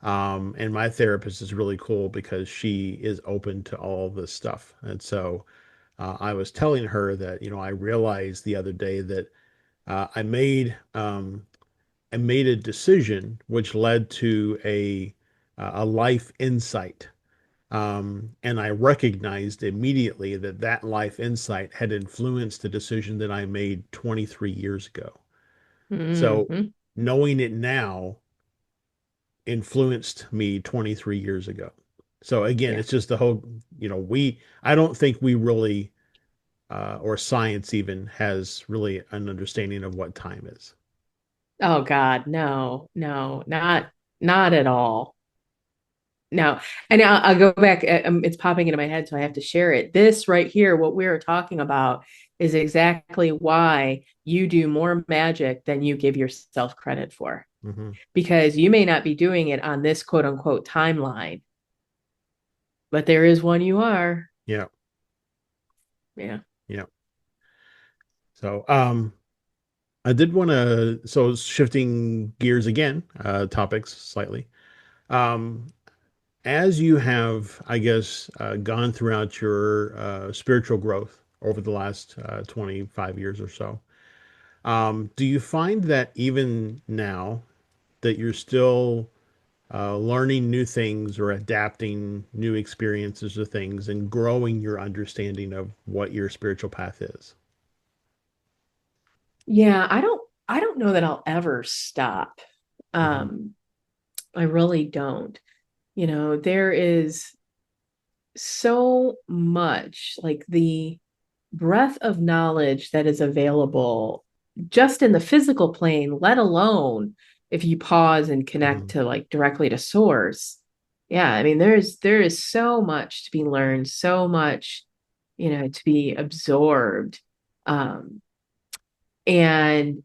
S1: And my therapist is really cool because she is open to all this stuff. And so I was telling her that, I realized the other day that I made a decision which led to a life insight. And I recognized immediately that that life insight had influenced the decision that I made 23 years ago. So
S3: Mm-hmm.
S1: knowing it now influenced me 23 years ago. So again,
S3: Yeah.
S1: it's just the whole, I don't think we really, or science even has really an understanding of what time is.
S3: Oh God, no, no, not at all. No. And I'll go back. It's popping into my head, so I have to share it. This right here, what we are talking about, is exactly why you do more magic than you give yourself credit for.
S1: Hmm.
S3: Because you may not be doing it on this quote unquote timeline, but there is one you are.
S1: Yeah.
S3: Yeah.
S1: Yeah. So, I did want to, so shifting gears again, topics slightly. Um, as you have, I guess, gone throughout your spiritual growth over the last 25 years or so, do you find that even now that you're still learning new things or adapting new experiences or things and growing your understanding of what your spiritual path is?
S3: Yeah, I don't know that I'll ever stop.
S1: Hmm.
S3: Um, I really don't. There is so much like the breadth of knowledge that is available just in the physical plane, let alone if you pause and connect
S1: Hmm.
S3: to like directly to source. Yeah, I mean there is so much to be learned, so much, to be absorbed. And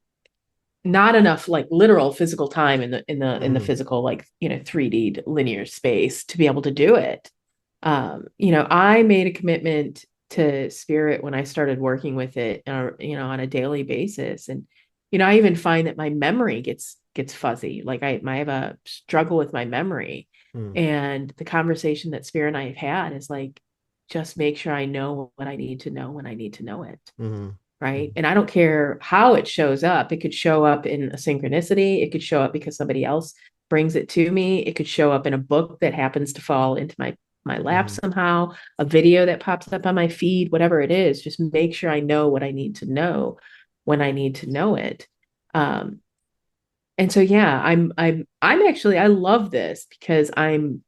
S3: not enough like literal physical time in the
S1: Hmm.
S3: physical, like 3D linear space to be able to do it. I made a commitment to spirit when I started working with it, on a daily basis. And I even find that my memory gets fuzzy. Like I have a struggle with my memory.
S1: Hmm.
S3: And the conversation that spirit and I have had is like, just make sure I know what I need to know when I need to know it.
S1: Hmm.
S3: Right. And I don't care how it shows up. It could show up in a synchronicity. It could show up because somebody else brings it to me. It could show up in a book that happens to fall into my lap
S1: Hmm.
S3: somehow, a video that pops up on my feed, whatever it is. Just make sure I know what I need to know when I need to know it. Um, and so yeah, I'm actually, I love this because I'm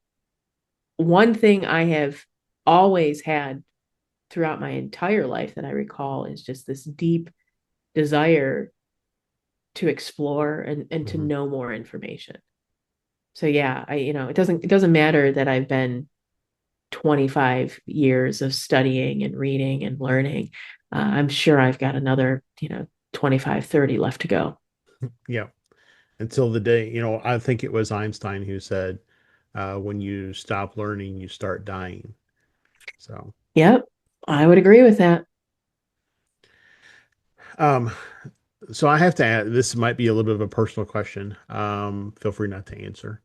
S3: one thing I have always had throughout my entire life that I recall is just this deep desire to explore and to
S1: Hmm.
S3: know more information. So yeah, it doesn't matter that I've been 25 years of studying and reading and learning. I'm sure I've got another, 25, 30 left to go.
S1: Yeah. Until the day, I think it was Einstein who said, when you stop learning, you start dying. So,
S3: Yep, I would agree with that.
S1: um, so I have to add, this might be a little bit of a personal question. Feel free not to answer.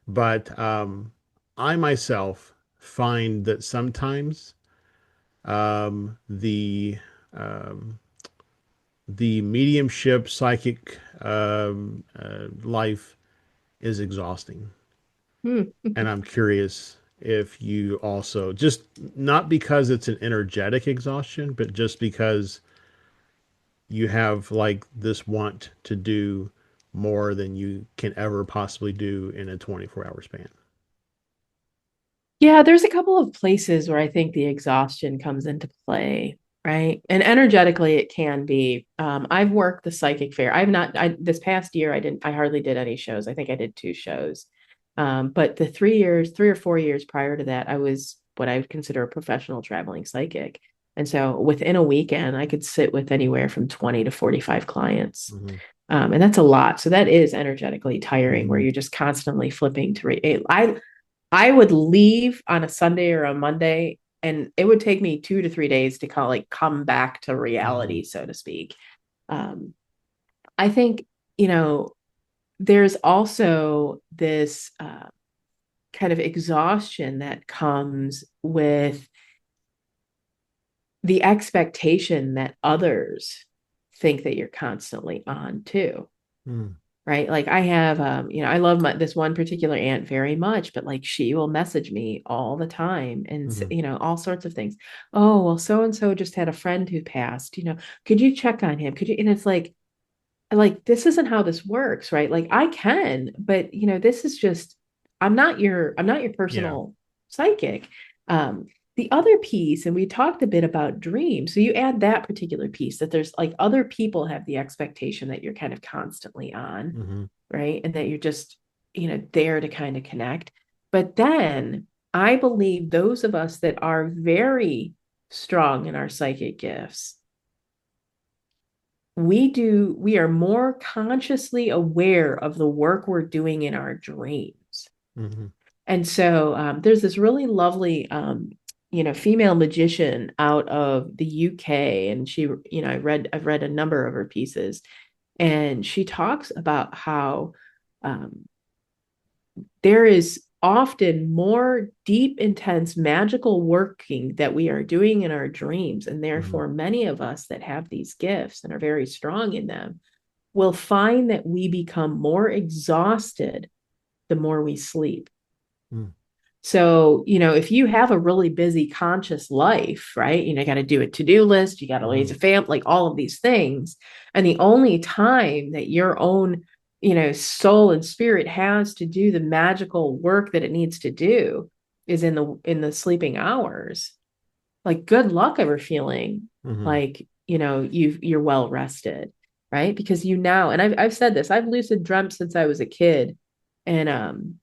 S1: But I myself find that sometimes um, the um, the mediumship psychic life is exhausting,
S3: Hmm.
S1: and I'm curious if you also just not because it's an energetic exhaustion, but just because you have like this want to do more than you can ever possibly do in a 24-hour span.
S3: Yeah, there's a couple of places where I think the exhaustion comes into play, right? And energetically, it can be. I've worked the psychic fair. I've not. This past year, I didn't. I hardly did any shows. I think I did two shows. But the 3 years, 3 or 4 years prior to that, I was what I would consider a professional traveling psychic. And so within a weekend, I could sit with anywhere from 20 to 45 clients.
S1: Mm-hmm.
S3: And that's a lot. So that is energetically tiring, where
S1: Mm-hmm.
S3: you're just constantly flipping to I would leave on a Sunday or a Monday, and it would take me 2 to 3 days to come back to
S1: Mm-hmm.
S3: reality, so to speak. Um, I think, you know, there's also this kind of exhaustion that comes with the expectation that others think that you're constantly on too.
S1: Mm-hmm.
S3: Right, like I have I love this one particular aunt very much, but like she will message me all the time and
S1: Mm-hmm.
S3: all sorts of things. Oh, well, so and so just had a friend who passed, could you check on him, could you? And it's like this isn't how this works, right? Like I can, but this is just, I'm not your
S1: Yeah.
S3: personal psychic. um the other piece, and we talked a bit about dreams, so you add that particular piece, that there's like other people have the expectation that you're kind of constantly on,
S1: Mm-hmm.
S3: right? And that you're just there to kind of connect. But then I believe those of us that are very strong in our psychic gifts, we are more consciously aware of the work we're doing in our dreams.
S1: Mm-hmm.
S3: And so there's this really lovely female magician out of the UK, and she, I've read a number of her pieces, and she talks about how um, there is often more deep, intense, magical working that we are doing in our dreams. And
S1: Mm-hmm.
S3: therefore, many of us that have these gifts and are very strong in them will find that we become more exhausted the more we sleep.
S1: Mm-hmm.
S3: So, if you have a really busy conscious life, right? You got to do a to-do list, you got to
S1: Mm-hmm.
S3: raise a family, like all of these things. And the only time that your own, soul and spirit has to do the magical work that it needs to do is in the sleeping hours. Like good luck ever feeling
S1: Mm-hmm.
S3: like, you're well rested, right? Because and I've said this, I've lucid dreamt since I was a kid. And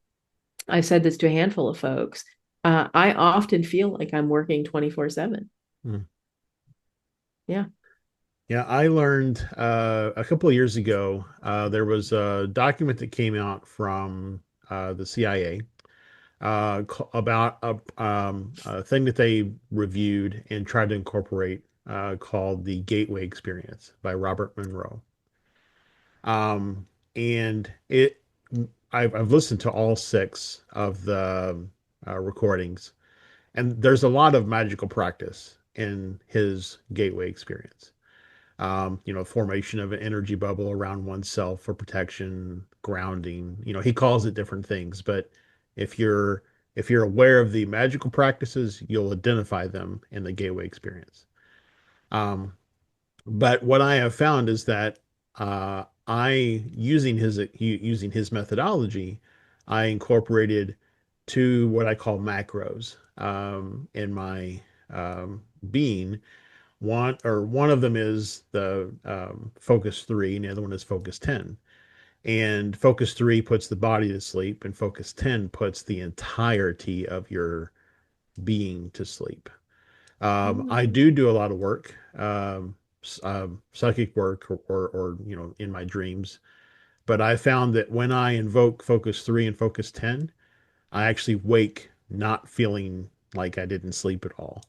S3: I've said this to a handful of folks. I often feel like I'm working 24/7.
S1: Mm-hmm.
S3: Yeah.
S1: Yeah, I learned a couple of years ago, there was a document that came out from the CIA about a thing that they reviewed and tried to incorporate called the Gateway Experience by Robert Monroe. Um, and I've listened to all six of the recordings, and there's a lot of magical practice in his Gateway Experience. Formation of an energy bubble around oneself for protection, grounding. He calls it different things, but if you're if you're aware of the magical practices, you'll identify them in the gateway experience. Um, but what I have found is that I using his methodology, I incorporated two what I call macros in my being. One of them is the focus 3, and the other one is focus 10. And focus 3 puts the body to sleep, and focus 10 puts the entirety of your being to sleep. I
S3: Mm.
S1: do a lot of work, psychic work, or in my dreams. But I found that when I invoke focus 3 and focus 10, I actually wake not feeling like I didn't sleep at all,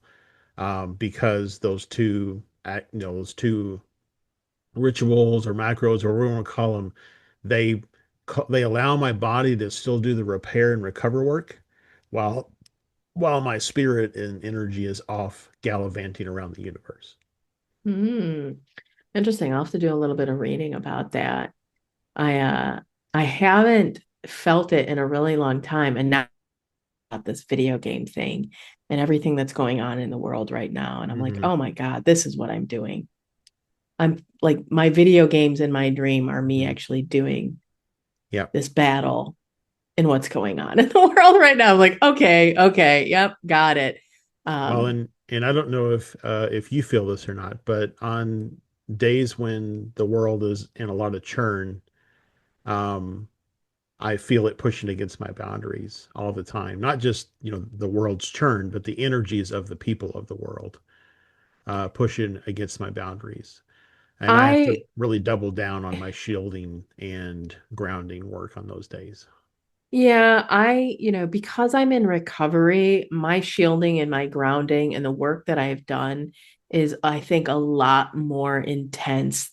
S1: because those two rituals or macros or whatever we want to call them, they they allow my body to still do the repair and recover work, while my spirit and energy is off gallivanting around the universe.
S3: Mm. Interesting. I'll have to do a little bit of reading about that. I uh I haven't felt it in a really long time. And now this video game thing and everything that's going on in the world right now. And I'm like,
S1: Hmm.
S3: oh my God, this is what I'm doing. I'm like, my video games in my dream are me
S1: Hmm.
S3: actually doing
S1: Yeah.
S3: this battle in what's going on in the world right now. I'm like, okay, okay, yep, got it.
S1: Well,
S3: Um,
S1: and I don't know if you feel this or not, but on days when the world is in a lot of churn, um, I feel it pushing against my boundaries all the time. Not just, the world's churn, but the energies of the people of the world pushing against my boundaries. And I have to
S3: I
S1: really double down on my shielding and grounding work on those days.
S3: Yeah, because I'm in recovery, my shielding and my grounding and the work that I've done is, I think, a lot more intense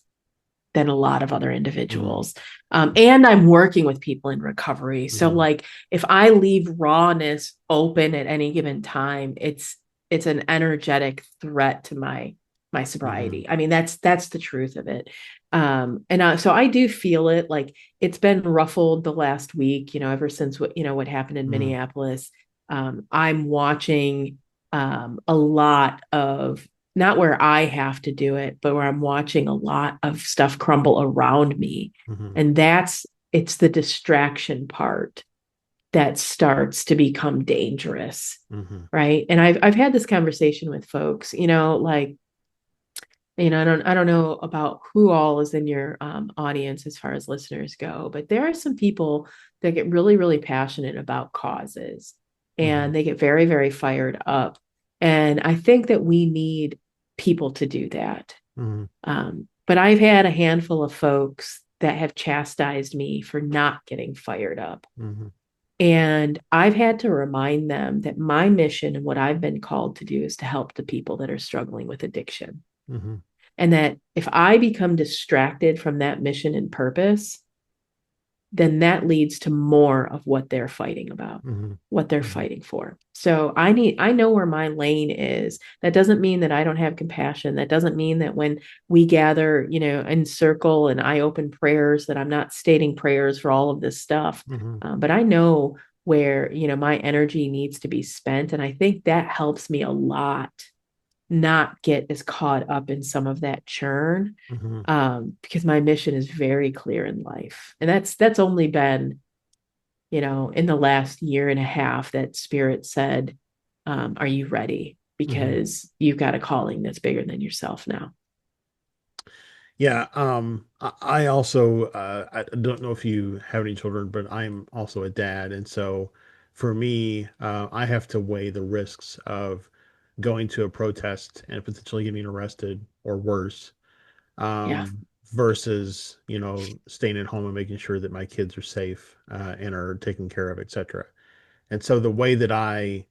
S3: than a lot of other
S1: Hmm.
S3: individuals. And I'm working with people in recovery. So,
S1: Hmm.
S3: like, if I leave rawness open at any given time, it's an energetic threat to my
S1: Hmm.
S3: sobriety. I mean, that's the truth of it. So I do feel it. Like, it's been ruffled the last week. Ever since what happened in
S1: Hmm.
S3: Minneapolis. I'm watching a lot of, not where I have to do it, but where I'm watching a lot of stuff crumble around me.
S1: Hmm.
S3: And it's the distraction part that starts to become dangerous.
S1: Hmm.
S3: Right. And I've had this conversation with folks, like, I don't know about who all is in your audience as far as listeners go, but there are some people that get really, really passionate about causes,
S1: Hmm.
S3: and they get very, very fired up. And I think that we need people to do that.
S1: Hmm.
S3: But I've had a handful of folks that have chastised me for not getting fired up.
S1: Hmm.
S3: And I've had to remind them that my mission and what I've been called to do is to help the people that are struggling with addiction.
S1: Hmm.
S3: And that if I become distracted from that mission and purpose, then that leads to more of what they're fighting about,
S1: Hmm.
S3: what they're
S1: Hmm.
S3: fighting for. So I know where my lane is. That doesn't mean that I don't have compassion. That doesn't mean that when we gather, in circle and I open prayers, that I'm not stating prayers for all of this stuff.
S1: Hmm.
S3: But I know where, my energy needs to be spent. And I think that helps me a lot not get as caught up in some of that churn,
S1: Hmm.
S3: because my mission is very clear in life. And that's only been, in the last year and a half that Spirit said, are you ready?
S1: Hmm.
S3: Because you've got a calling that's bigger than yourself now.
S1: Yeah. I also, I don't know if you have any children, but I'm also a dad. And so for me, I have to weigh the risks of going to a protest and potentially getting arrested or worse,
S3: Yeah.
S1: versus, staying at home and making sure that my kids are safe, and are taken care of, etc. And so the way that I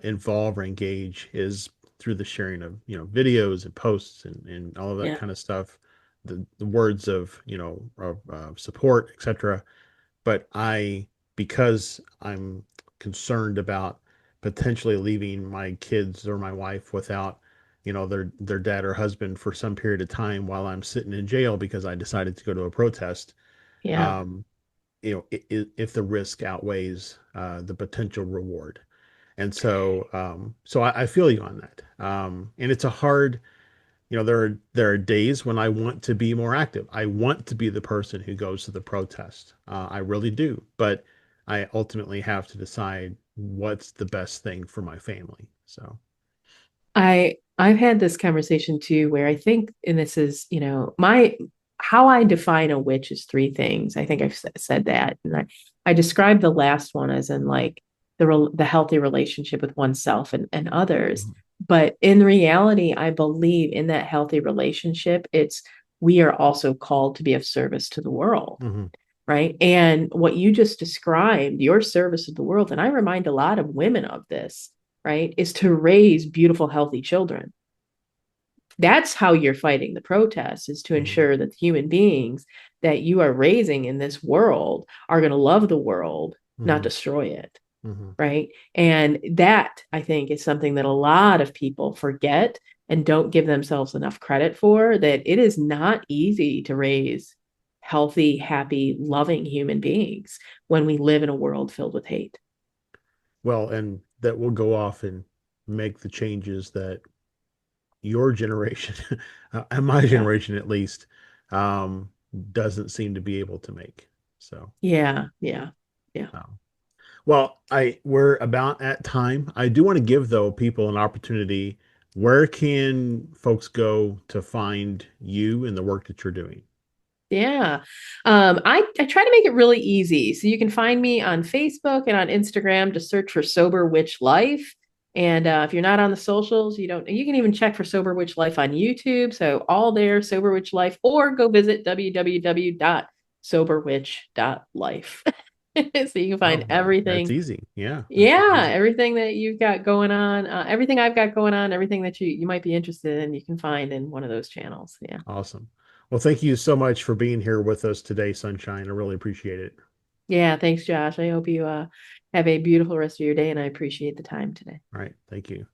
S1: involve or engage is through the sharing of, videos and posts and all of that
S3: Yeah.
S1: kind of stuff, the words of, of support, etc. But because I'm concerned about potentially leaving my kids or my wife without, their dad or husband for some period of time while I'm sitting in jail because I decided to go to a protest,
S3: Yeah.
S1: um, if the risk outweighs the potential reward. And so I feel you on that. And it's a hard, there are days when I want to be more active. I want to be the person who goes to the protest. I really do. But I ultimately have to decide what's the best thing for my family. So,
S3: I've had this conversation too, where I think, and this is, my how I define a witch is three things. I think I've said that, and I described the last one as in, like, the healthy relationship with oneself and others.
S1: mhm,
S3: But in reality, I believe in that healthy relationship, it's we are also called to be of service to the world.
S1: mhm,
S3: Right. And what you just described, your service of the world, and I remind a lot of women of this, right, is to raise beautiful, healthy children. That's how you're fighting the protests, is to
S1: mhm,
S3: ensure that the human beings that you are raising in this world are going to love the world, not
S1: mhm,
S3: destroy it.
S1: mhm.
S3: Right. And that, I think, is something that a lot of people forget and don't give themselves enough credit for, that it is not easy to raise healthy, happy, loving human beings when we live in a world filled with hate.
S1: Well, and that will go off and make the changes that your generation, and my
S3: Yeah.
S1: generation at least, um, doesn't seem to be able to make. So,
S3: Yeah. Yeah. Yeah.
S1: um, well, I we're about at time. I do want to give though people an opportunity. Where can folks go to find you and the work that you're doing?
S3: Yeah. I try to make it really easy. So you can find me on Facebook and on Instagram. Just search for Sober Witch Life. And if you're not on the socials, you can even check for Sober Witch Life on YouTube. So all there, Sober Witch Life, or go visit www.soberwitch.life. So you can find
S1: Oh, that's
S3: everything.
S1: easy. Yeah, that's real
S3: Yeah,
S1: easy.
S3: everything that you've got going on, everything I've got going on, everything that you might be interested in, you can find in one of those channels. Yeah.
S1: Awesome. Well, thank you so much for being here with us today, Sunshine. I really appreciate it.
S3: Yeah, thanks, Josh. I hope you have a beautiful rest of your day, and I appreciate the time today.
S1: All right. Thank you.